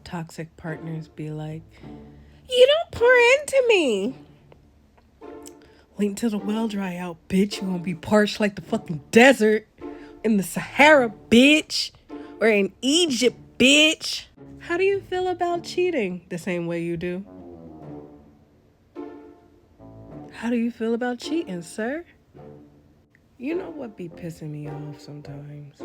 Toxic partners be like, you don't pour into me. Wait until the well dry out, bitch. You gonna be parched like the fucking desert in the Sahara, bitch. Or in Egypt, bitch. How do you feel about cheating? The same way you do. How do you feel about cheating, sir? You know what be pissing me off sometimes?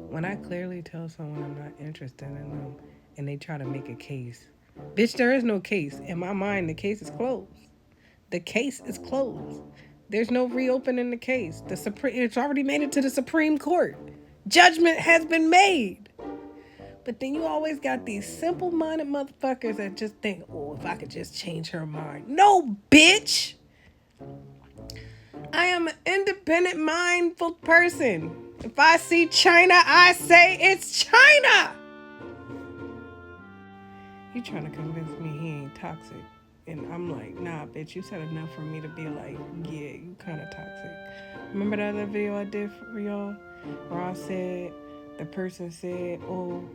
When I clearly tell someone I'm not interested in them and they try to make a case. Bitch, there is no case. In my mind, the case is closed. The case is closed. There's no reopening the case. It's already made it to the Supreme Court. Judgment has been made. But then you always got these simple-minded motherfuckers that just think, oh, if I could just change her mind. No, bitch. I am an independent, mindful person. If I see China, I say it's China. You trying to convince me he ain't toxic. And I'm like, nah, bitch, you said enough for me to be like, yeah, you kind of toxic. Remember that other video I did for y'all? Where I said, the person said, oh,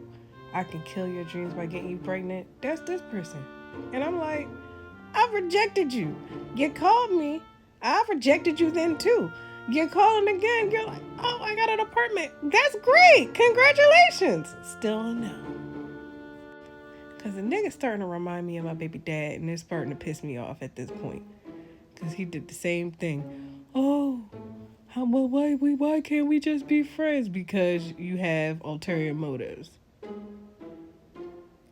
I can kill your dreams by getting you pregnant. That's this person. And I'm like, I've rejected you. You called me. I've rejected you then too. You're calling again. You're like, oh, I got an apartment. That's great. Congratulations. Still a no. Because the nigga's starting to remind me of my baby dad, and it's starting to piss me off at this point. Because he did the same thing. Oh, why can't we just be friends? Because you have ulterior motives.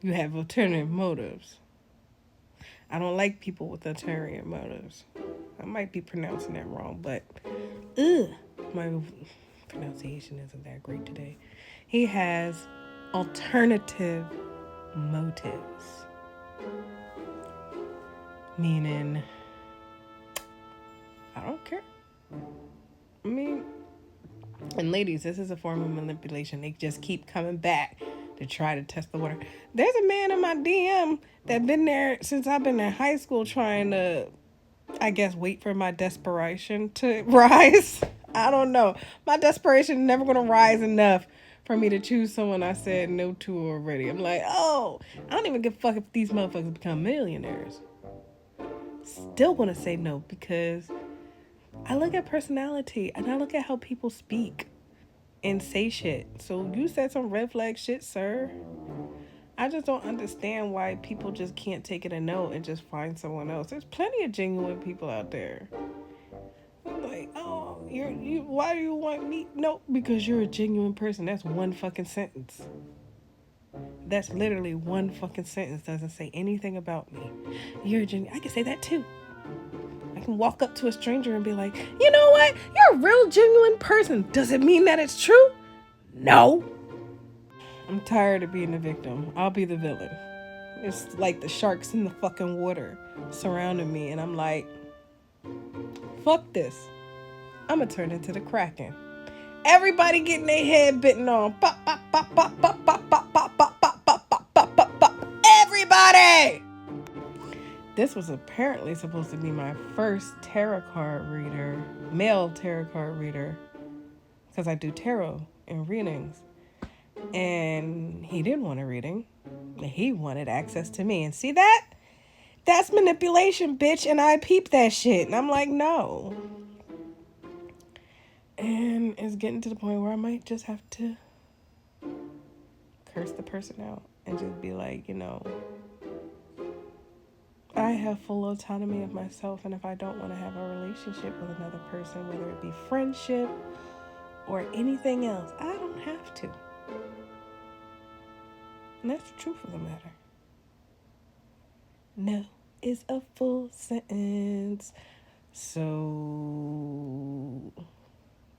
You have alternative motives. I don't like people with ulterior motives. I might be pronouncing that wrong, but my pronunciation isn't that great today. He has alternative motives. Meaning, I don't care. I mean, and ladies, this is a form of manipulation. They just keep coming back to try to test the water. There's a man in my DM that been there since I've been in high school trying to, I guess, wait for my desperation to rise. I don't know. My desperation is never going to rise enough for me to choose someone I said no to already. I'm like, oh, I don't even give a fuck if these motherfuckers become millionaires. Still going to say no because I look at personality and I look at how people speak and say shit. So you said some red flag shit, sir. I just don't understand why people just can't take it a no and just find someone else. There's plenty of genuine people out there. I'm like, oh, you. Why do you want me? No, because you're a genuine person. That's one fucking sentence. That's literally one fucking sentence. Doesn't say anything about me. You're a genuine. I can say that too. I can walk up to a stranger and be like, you know what? You're a real genuine person. Does it mean that it's true? No. I'm tired of being the victim. I'll be the villain. It's like the sharks in the fucking water surrounding me, and I'm like, fuck this. I'm gonna turn into the Kraken. Everybody getting their head bitten on. Pop, pop, pop, pop, pop, pop, pop, pop, pop, pop, pop, pop, pop, pop, pop. Everybody! This was apparently supposed to be my first tarot card reader, male tarot card reader, because I do tarot and readings. And he didn't want a reading. He wanted access to me. And see that? That's manipulation, bitch. And I peeped that shit. And I'm like, no. And it's getting to the point where I might just have to curse the person out and just be like, you know, I have full autonomy of myself, and if I don't want to have a relationship with another person, whether it be friendship or anything else, I don't have to. And that's the truth of the matter. No is a full sentence. So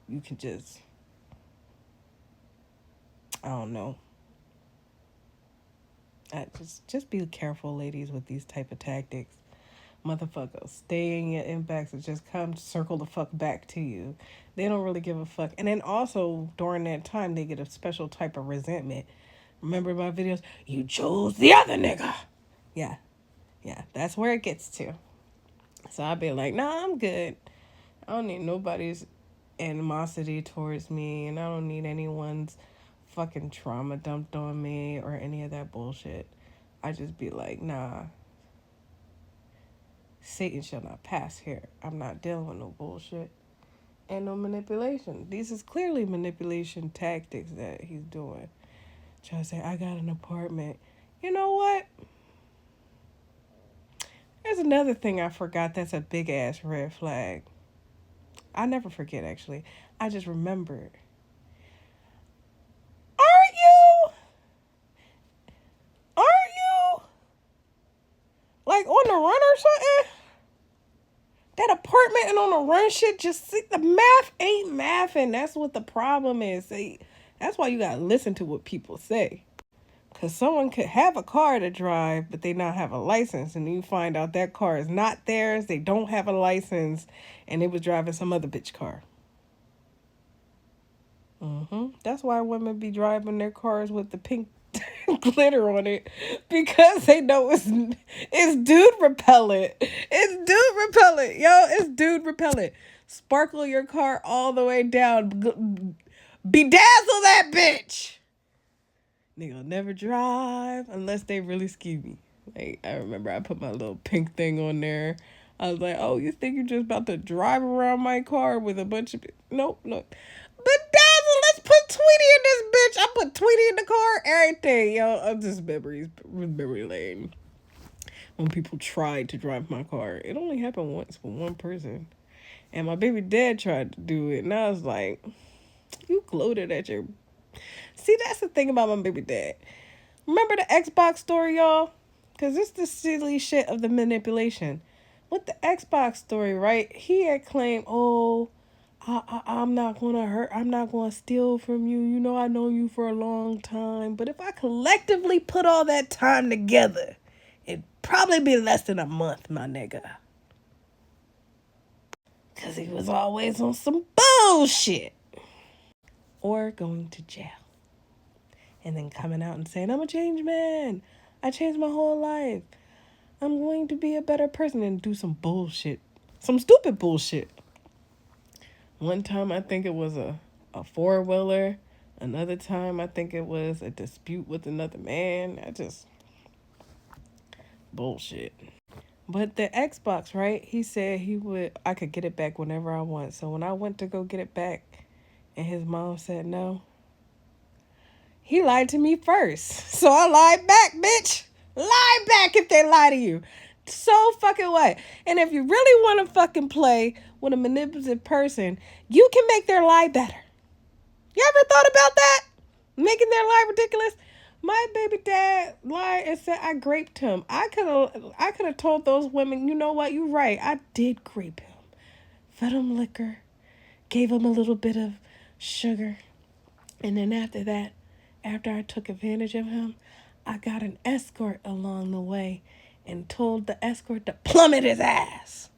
you can just, I don't know. Just be careful, ladies, with these type of tactics. Motherfuckers, stay in your inbox and just come circle the fuck back to you. They don't really give a fuck. And then also, during that time, they get a special type of resentment. Remember my videos? You chose the other nigga. Yeah, that's where it gets to. So I'd be like, nah, I'm good. I don't need nobody's animosity towards me, and I don't need anyone's fucking trauma dumped on me or any of that bullshit. bullshit. I just be like, nah, Satan shall not pass here. I'm not dealing with no bullshit and no manipulation. These is clearly manipulation tactics that he's doing. Trying to say, I got an apartment. You know what? There's another thing I forgot that's a big ass red flag. I never forget, actually. I just remembered. Aren't you? Aren't you? Like on the run or something? That apartment and on the run shit, just see, the math ain't mathing. That's what the problem is. See, that's why you gotta listen to what people say. Because someone could have a car to drive, but they not have a license. And you find out that car is not theirs. They don't have a license. And they was driving some other bitch car. That's why women be driving their cars with the pink glitter on it. Because they know it's dude repellent. It's dude repellent. Yo, it's dude repellent. Sparkle your car all the way down. Bedazzle that bitch. Nigga never drive unless they really skeevy. Like, I remember I put my little pink thing on there. I was like, oh, you think you're just about to drive around my car with a bunch of... Nope. Bedazzle, let's put Tweety in this bitch. I put Tweety in the car, everything. Yo, I'm just memory lane. When people tried to drive my car. It only happened once with one person. And my baby dad tried to do it. And I was like, you gloated at your... See, that's the thing about my baby dad. Remember the Xbox story, y'all? Because it's the silly shit of the manipulation. With the Xbox story, right? He had claimed, oh, I'm not going to hurt. I'm not going to steal from you. You know, I know you for a long time. But if I collectively put all that time together, it'd probably be less than a month, my nigga. Because he was always on some bullshit. Or going to jail. And then coming out and saying, I'm a changed man. I changed my whole life. I'm going to be a better person and do some bullshit. Some stupid bullshit. One time I think it was a four-wheeler. Another time I think it was a dispute with another man. Bullshit. But the Xbox, right? He said I could get it back whenever I want. So when I went to go get it back and his mom said no, he lied to me first. So I lied back, bitch. Lie back if they lie to you. So fucking what? And if you really want to fucking play with a manipulative person, you can make their lie better. You ever thought about that? Making their lie ridiculous? My baby dad lied and said I graped him. I could have told those women, you know what? You're right. I did grape him. Fed him liquor. Gave him a little bit of sugar. And then after that, after I took advantage of him, I got an escort along the way and told the escort to plummet his ass.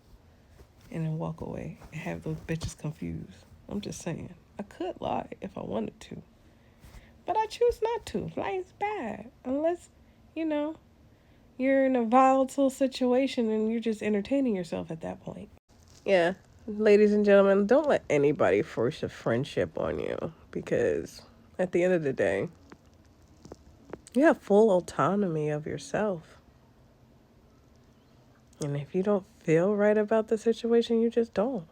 And then walk away and have those bitches confused. I'm just saying. I could lie if I wanted to. But I choose not to. Lying's bad. Unless, you're in a volatile situation and you're just entertaining yourself at that point. Yeah. Ladies and gentlemen, don't let anybody force a friendship on you. Because at the end of the day, you have full autonomy of yourself. And if you don't feel right about the situation, you just don't.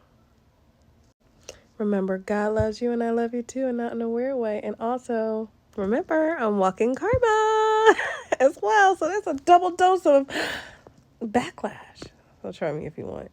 Remember, God loves you and I love you too, and not in a weird way. And also, remember, I'm walking karma as well. So that's a double dose of backlash. So try me if you want.